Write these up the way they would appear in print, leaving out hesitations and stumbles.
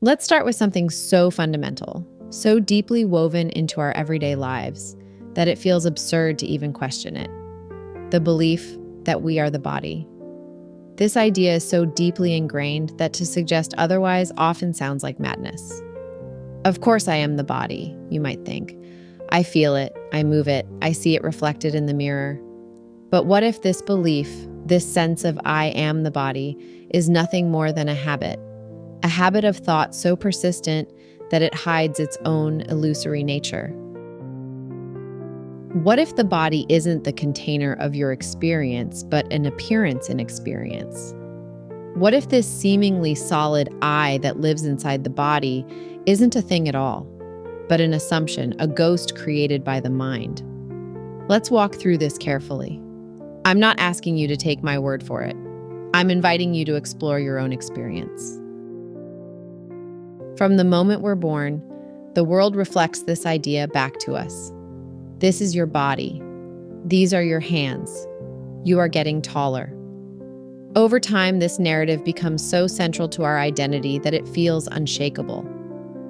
Let's start with something so fundamental, so deeply woven into our everyday lives that it feels absurd to even question it. The belief that we are the body. This idea is so deeply ingrained that to suggest otherwise often sounds like madness. Of course I am the body, you might think. I feel it, I move it, I see it reflected in the mirror. But what if this belief, this sense of I am the body, is nothing more than a habit of thought so persistent that it hides its own illusory nature? What if the body isn't the container of your experience, but an appearance in experience? What if this seemingly solid I that lives inside the body isn't a thing at all, but an assumption, a ghost created by the mind? Let's walk through this carefully. I'm not asking you to take my word for it. I'm inviting you to explore your own experience. From the moment we're born, the world reflects this idea back to us. This is your body. These are your hands. You are getting taller. Over time, this narrative becomes so central to our identity that it feels unshakable.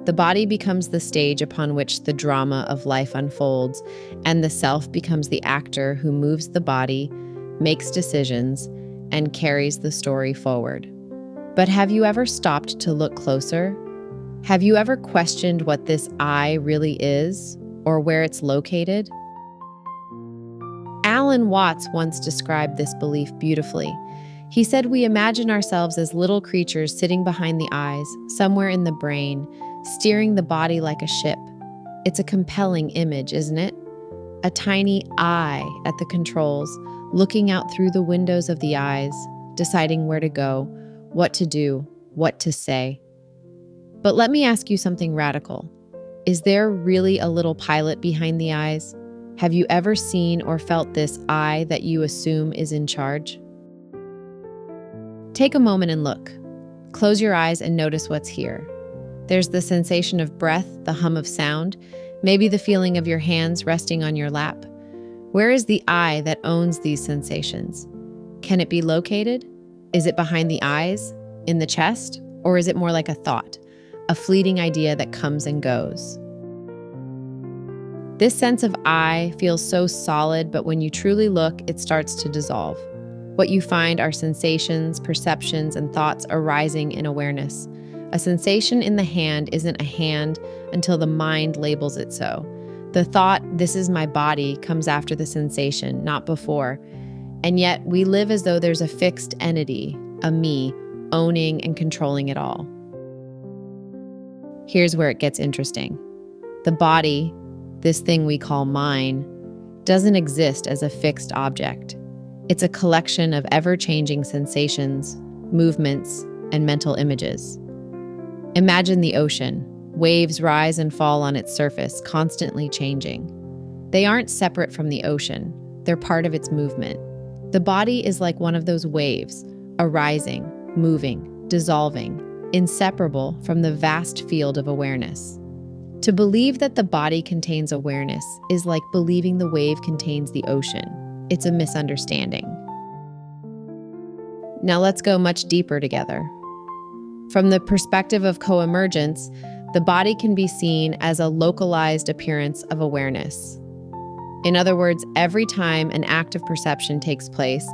The body becomes the stage upon which the drama of life unfolds, and the self becomes the actor who moves the body, makes decisions, and carries the story forward. But have you ever stopped to look closer? Have you ever questioned what this I really is, or where it's located? Alan Watts once described this belief beautifully. He said we imagine ourselves as little creatures sitting behind the eyes, somewhere in the brain, steering the body like a ship. It's a compelling image, isn't it? A tiny I at the controls, looking out through the windows of the eyes, deciding where to go, what to do, what to say. But let me ask you something radical. Is there really a little pilot behind the eyes? Have you ever seen or felt this I that you assume is in charge? Take a moment and look. Close your eyes and notice what's here. There's the sensation of breath, the hum of sound, maybe the feeling of your hands resting on your lap. Where is the I that owns these sensations? Can it be located? Is it behind the eyes, in the chest, or is it more like a thought, a fleeting idea that comes and goes? This sense of I feels so solid, but when you truly look, it starts to dissolve. What you find are sensations, perceptions, and thoughts arising in awareness. A sensation in the hand isn't a hand until the mind labels it so. The thought, this is my body, comes after the sensation, not before. And yet, we live as though there's a fixed entity, a me, owning and controlling it all. Here's where it gets interesting. The body, this thing we call mine, doesn't exist as a fixed object. It's a collection of ever-changing sensations, movements, and mental images. Imagine the ocean. Waves rise and fall on its surface, constantly changing. They aren't separate from the ocean. They're part of its movement. The body is like one of those waves, arising, moving, dissolving, inseparable from the vast field of awareness. To believe that the body contains awareness is like believing the wave contains the ocean. It's a misunderstanding. Now let's go much deeper together. From the perspective of co-emergence, the body can be seen as a localized appearance of awareness. In other words, every time an act of perception takes place,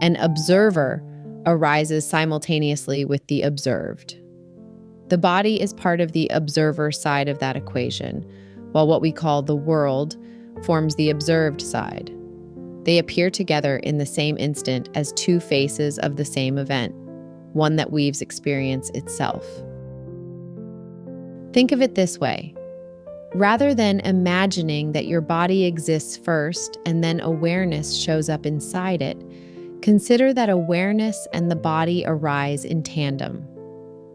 an observer arises simultaneously with the observed. The body is part of the observer side of that equation, while what we call the world forms the observed side. They appear together in the same instant as two faces of the same event, one that weaves experience itself. Think of it this way. Rather than imagining that your body exists first and then awareness shows up inside it, consider that awareness and the body arise in tandem.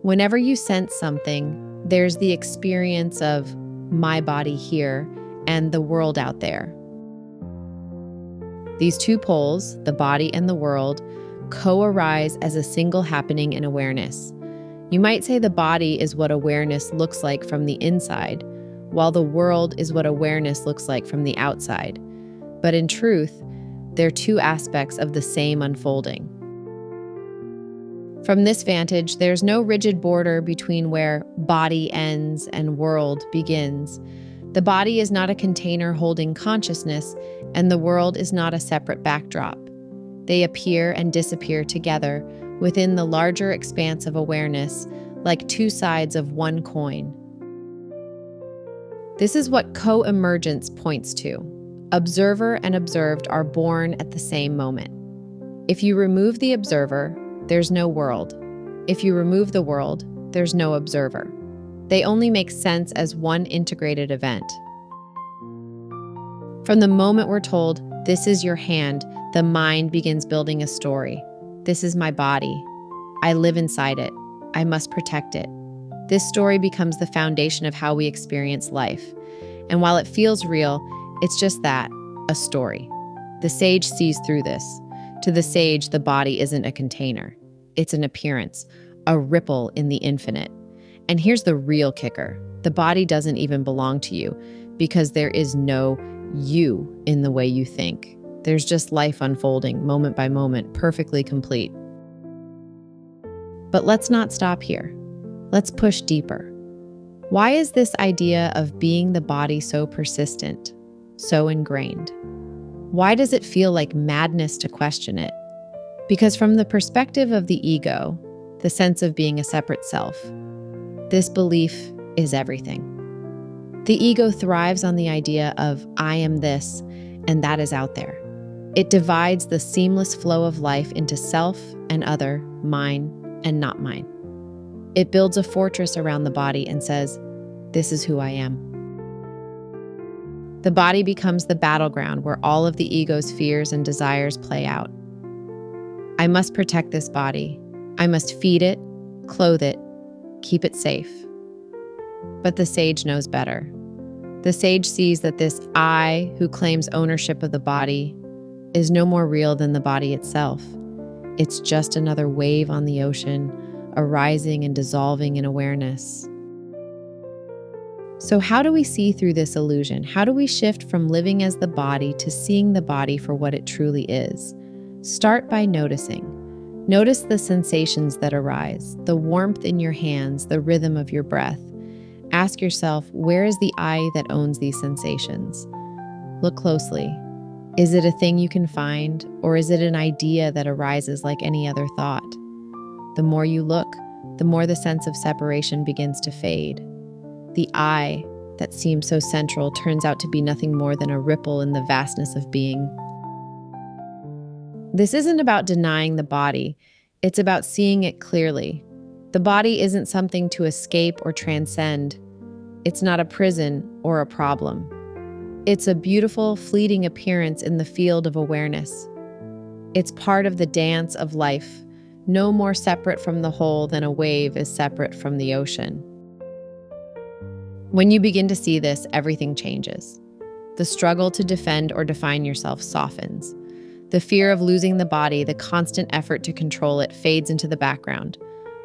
Whenever you sense something, there's the experience of my body here and the world out there. These two poles, the body and the world, co-arise as a single happening in awareness. You might say the body is what awareness looks like from the inside, while the world is what awareness looks like from the outside. But in truth, they're two aspects of the same unfolding. From this vantage, there's no rigid border between where body ends and world begins. The body is not a container holding consciousness, and the world is not a separate backdrop. They appear and disappear together within the larger expanse of awareness, like two sides of one coin. This is what co-emergence points to. Observer and observed are born at the same moment. If you remove the observer, there's no world. If you remove the world, there's no observer. They only make sense as one integrated event. From the moment we're told, "This is your hand," the mind begins building a story. This is my body. I live inside it. I must protect it. This story becomes the foundation of how we experience life. And while it feels real, it's just that, a story. The sage sees through this. To the sage, the body isn't a container. It's an appearance, a ripple in the infinite. And here's the real kicker. The body doesn't even belong to you because there is no you in the way you think. There's just life unfolding, moment by moment, perfectly complete. But let's not stop here. Let's push deeper. Why is this idea of being the body so persistent, so ingrained? Why does it feel like madness to question it? Because from the perspective of the ego, the sense of being a separate self, this belief is everything. The ego thrives on the idea of I am this, and that is out there. It divides the seamless flow of life into self and other, mine and not mine. It builds a fortress around the body and says, this is who I am. The body becomes the battleground where all of the ego's fears and desires play out. I must protect this body. I must feed it, clothe it, keep it safe. But the sage knows better. The sage sees that this I who claims ownership of the body is no more real than the body itself. It's just another wave on the ocean, arising and dissolving in awareness. So how do we see through this illusion? How do we shift from living as the body to seeing the body for what it truly is? Start by noticing. Notice the sensations that arise, the warmth in your hands, the rhythm of your breath. Ask yourself, where is the I that owns these sensations? Look closely. Is it a thing you can find, or is it an idea that arises like any other thought? The more you look, the more the sense of separation begins to fade. The I that seems so central turns out to be nothing more than a ripple in the vastness of being. This isn't about denying the body, it's about seeing it clearly. The body isn't something to escape or transcend. It's not a prison or a problem. It's a beautiful, fleeting appearance in the field of awareness. It's part of the dance of life, no more separate from the whole than a wave is separate from the ocean. When you begin to see this, everything changes. The struggle to defend or define yourself softens. The fear of losing the body, the constant effort to control it, fades into the background.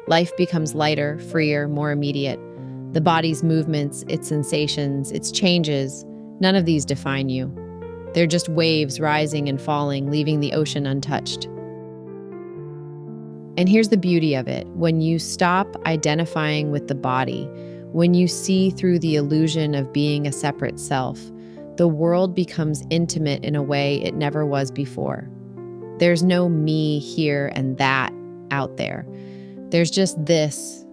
Life becomes lighter, freer, more immediate. The body's movements, its sensations, its changes, none of these define you. They're just waves rising and falling, leaving the ocean untouched. And here's the beauty of it. When you stop identifying with the body, when you see through the illusion of being a separate self, the world becomes intimate in a way it never was before. There's no me here and that out there. There's just this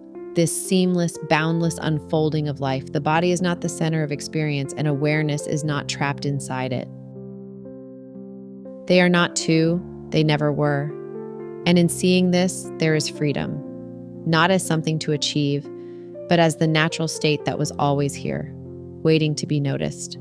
seamless, boundless unfolding of life. The body is not the center of experience, and awareness is not trapped inside it. They are not two, they never were. And in seeing this, there is freedom, not as something to achieve, but as the natural state that was always here, waiting to be noticed.